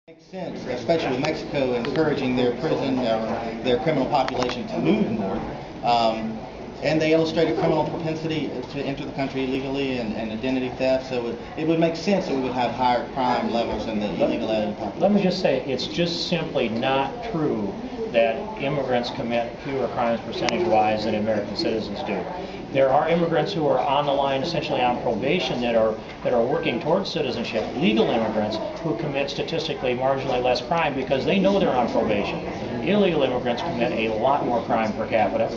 Makes sense, especially with Mexico encouraging their their criminal population to move north. And they illustrate a criminal propensity to enter the country illegally and identity theft. So it would make sense that we would have higher crime levels in the illegal alien population. Let me just say, it's just simply not true that immigrants commit fewer crimes percentage-wise than American citizens do. There are immigrants who are on the line, essentially on probation, that are working towards citizenship. Legal immigrants who commit statistically marginally less crime because they know they're on probation. Illegal immigrants commit a lot more crime per capita.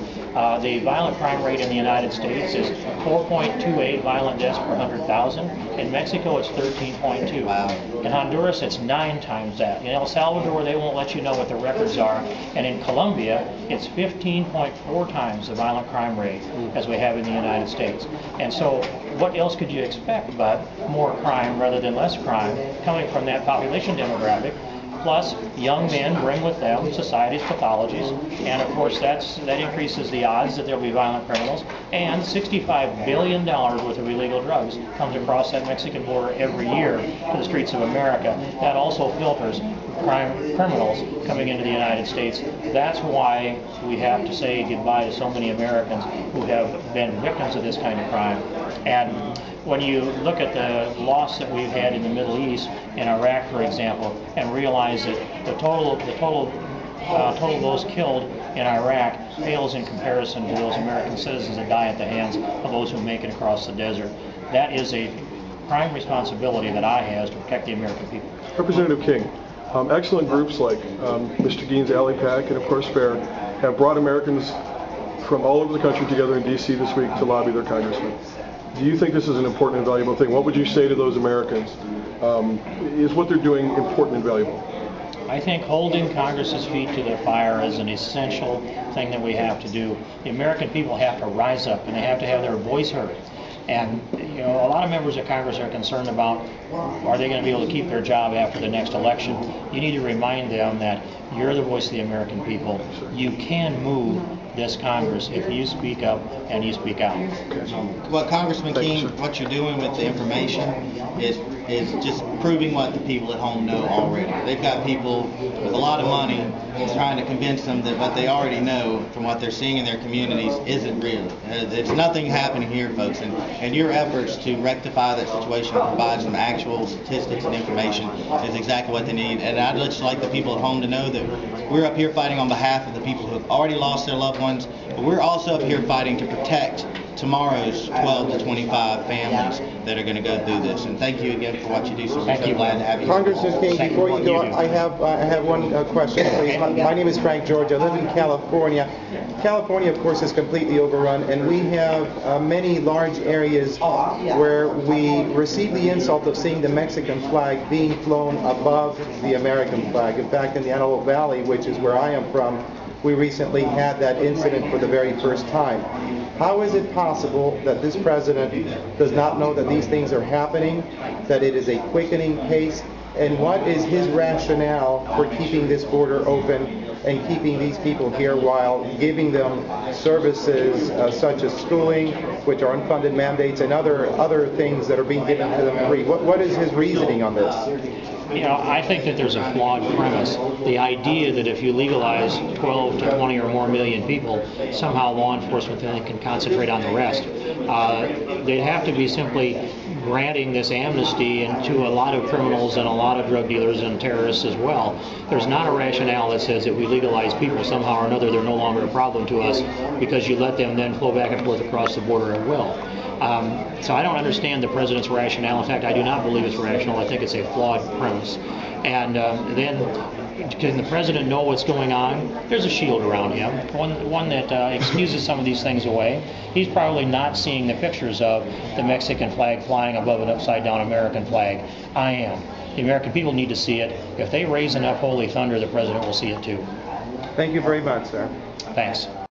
The violent crime rate in the United States is 4.28 violent deaths per 100,000. In Mexico, it's 13.2. Wow. In Honduras, it's 9 times that. In El Salvador, they won't let you know what the records are. And in Colombia, it's 15.4 times the violent crime rate as we have in the United States. And so what else could you expect but more crime rather than less crime coming from that population demographic? Plus, young men bring with them society's pathologies, and of course that increases the odds that there'll be violent criminals. And $65 billion worth of illegal drugs comes across that Mexican border every year to the streets of America. That also filters criminals coming into the United States. That's why we have to say goodbye to so many Americans who have been victims of this kind of crime. And when you look at the loss that we've had in the Middle East, in Iraq, for example, and realize that the total of those killed in Iraq pales in comparison to those American citizens that die at the hands of those who make it across the desert. That is a prime responsibility that I have to protect the American people. Representative King, excellent groups like Mr. Gheen's Alley Pack and of course FAIR have brought Americans from all over the country together in D.C. this week to lobby their congressman. Do you think this is an important and valuable thing? What would you say to those Americans? Is what they're doing important and valuable? I think holding Congress's feet to the fire is an essential thing that we have to do. The American people have to rise up and they have to have their voice heard. And you know, a lot of members of Congress are concerned about, are they going to be able to keep their job after the next election? You need to remind them that you're the voice of the American people. You can move this Congress if you speak up and you speak out. Well, Congressman King, what you're doing with the information is just proving what the people at home know already. They've got people with a lot of money trying to convince them that what they already know from what they're seeing in their communities isn't real. There's nothing happening here, folks, and your efforts to rectify that situation and provide some actual statistics and information is exactly what they need. And I'd just like the people at home to know that we're up here fighting on behalf of the people who have already lost their loved ones, but we're also up here fighting to protect tomorrow's 12 to 25 families that are going to go through this. And thank you again for what you do. So we're so glad to have you. Congressman King, before you go, I have one question, please. My name is Frank George. I live in California. California, of course, is completely overrun, and we have many large areas where we receive the insult of seeing the Mexican flag being flown above the American flag. In fact, in the Antelope Valley, which is where I am from, we recently had that incident for the very first time. How is it possible that this president does not know that these things are happening, that it is a quickening pace, and what is his rationale for keeping this border open and keeping these people here while giving them services such as schooling, which are unfunded mandates, and other things that are being given to them free? What is his reasoning on this? You know, I think that there's a flawed premise. The idea that if you legalize 12 to 20 or more million people, somehow law enforcement can concentrate on the rest. They'd have to be simply granting this amnesty to a lot of criminals and a lot of drug dealers and terrorists as well. There's not a rationale that says if we legalize people somehow or another they're no longer a problem to us because you let them then flow back and forth across the border at will. So I don't understand the president's rationale. In fact, I do not believe it's rational. I think it's a flawed premise. And then, can the president know what's going on? There's a shield around him, one that excuses some of these things away. He's probably not seeing the pictures of the Mexican flag flying above an upside-down American flag. I am. The American people need to see it. If they raise enough holy thunder, the president will see it too. Thank you very much, sir. Thanks.